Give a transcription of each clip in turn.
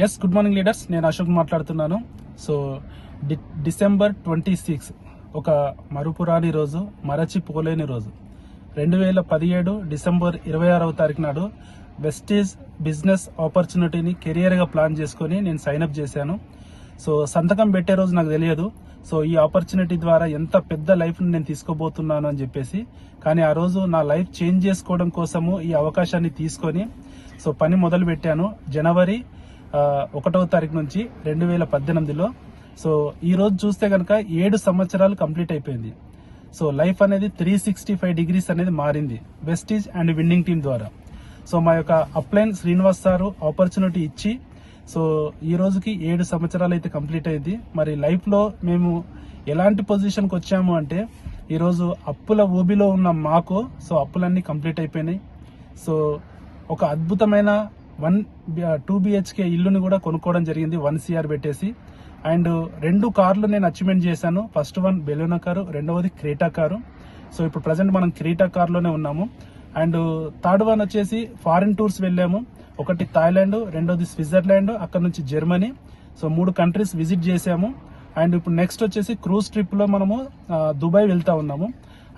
Yes, good morning leaders. నేను అశోక్ మాట్లాడుతున్నాను. So December 26 ఒక మరుపురాని రోజు, మరచిపోలేని రోజు. 2017 డిసెంబర్ 26వ తారీఖు నాడు వెస్టేజ్ బిజినెస్ ఆపర్చునిటీని కెరియర్గా ప్లాన్ చేసుకుని నేను సైన్అప్ చేశాను. సో సంతకం పెట్టే రోజు నాకు తెలియదు. సో ఈ ఆపర్చునిటీ ద్వారా ఎంత పెద్ద లైఫ్ని నేను తీసుకోబోతున్నాను అని చెప్పేసి, కానీ ఆ రోజు నా లైఫ్ చేంజ్ చేసుకోవడం కోసము ఈ అవకాశాన్ని తీసుకొని సో పని మొదలు పెట్టాను. జనవరి 1వ తారీఖు నుంచి 2018లో. సో ఈ రోజు చూస్తే కనుక 7 సంవత్సరాలు కంప్లీట్ అయిపోయింది. సో లైఫ్ అనేది 365 డిగ్రీస్ అనేది మారింది వెస్టీజ్ అండ్ విన్నింగ్ టీమ్ ద్వారా. సో మా యొక్క అప్లైన్ శ్రీనివాస్ సారు ఆపర్చునిటీ ఇచ్చి సో ఈ రోజుకి 7 సంవత్సరాలు అయితే కంప్లీట్ అయింది. మరి లైఫ్లో మేము ఎలాంటి పొజిషన్కి వచ్చాము అంటే, ఈరోజు అప్పుల ఊబిలో ఉన్న మాకు సో అప్పులన్నీ కంప్లీట్ అయిపోయినాయి. సో ఒక అద్భుతమైన 2 BHK ఇల్లుని కూడా కొనుక్కోవడం జరిగింది 1 CR పెట్టేసి. అండ్ 2 కార్లు నేను అచీవ్మెంట్ చేశాను. ఫస్ట్ వన్ బెలూనా కారు, రెండవది క్రీటా కారు. సో ఇప్పుడు ప్రజెంట్ మనం క్రీటా కార్లోనే ఉన్నాము. అండ్ థర్డ్ వన్ వచ్చేసి ఫారిన్ టూర్స్ వెళ్ళాము. ఒకటి థాయిలాండ్, రెండోది స్విట్జర్లాండ్, అక్కడ నుంచి జర్మనీ. సో 3 కంట్రీస్ విజిట్ చేసాము. అండ్ ఇప్పుడు నెక్స్ట్ వచ్చేసి క్రూజ్ ట్రిప్ లో మనము దుబాయ్ వెళ్తా ఉన్నాము.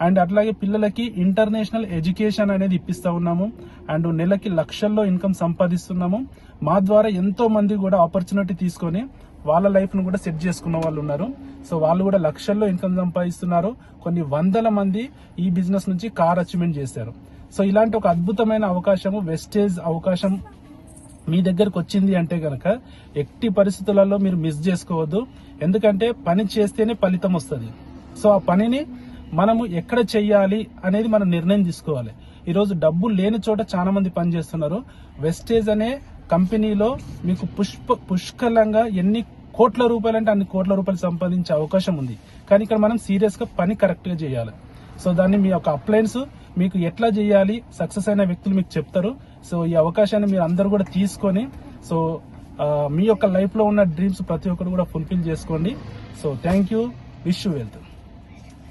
అండ్ అట్లాగే పిల్లలకి ఇంటర్నేషనల్ ఎడ్యుకేషన్ అనేది ఇప్పిస్తా ఉన్నాము. అండ్ నెలకి లక్షల్లో ఇన్కమ్ సంపాదిస్తున్నాము. మా ద్వారా ఎంతో మంది కూడా ఆపర్చునిటీ తీసుకొని వాళ్ళ లైఫ్ ను కూడా సెట్ చేసుకున్న వాళ్ళు ఉన్నారు. సో వాళ్ళు కూడా లక్షల్లో ఇన్కమ్ సంపాదిస్తున్నారు. కొన్ని వందల మంది ఈ బిజినెస్ నుంచి కార్ అచీవ్మెంట్ చేశారు. సో ఇలాంటి ఒక అద్భుతమైన అవకాశము, వెస్టేజ్ అవకాశం మీ దగ్గరకు వచ్చింది అంటే గనక ఎట్టి పరిస్థితులలో మీరు మిస్ చేసుకోవద్దు. ఎందుకంటే పని చేస్తేనే ఫలితం వస్తుంది. సో ఆ పనిని మనము ఎక్కడ చెయ్యాలి అనేది మనం నిర్ణయం తీసుకోవాలి. ఈరోజు డబ్బు లేని చోట చాలా మంది పని చేస్తున్నారు. వెస్టేజ్ అనే కంపెనీలో మీకు పుష్కలంగా ఎన్ని కోట్ల రూపాయలు అంటే అన్ని కోట్ల రూపాయలు సంపాదించే అవకాశం ఉంది. కానీ ఇక్కడ మనం సీరియస్ గా పని కరెక్ట్ గా చేయాలి. సో దాన్ని మీ యొక్క అప్లయన్స్ మీకు ఎట్లా చేయాలి, సక్సెస్ అయిన వ్యక్తులు మీకు చెప్తారు. సో ఈ అవకాశాన్ని మీరు అందరూ కూడా తీసుకొని సో మీ యొక్క లైఫ్ లో ఉన్న డ్రీమ్స్ ప్రతి ఒక్కరు కూడా ఫుల్ఫిల్ చేసుకోండి. So thank you. Wish you wealth.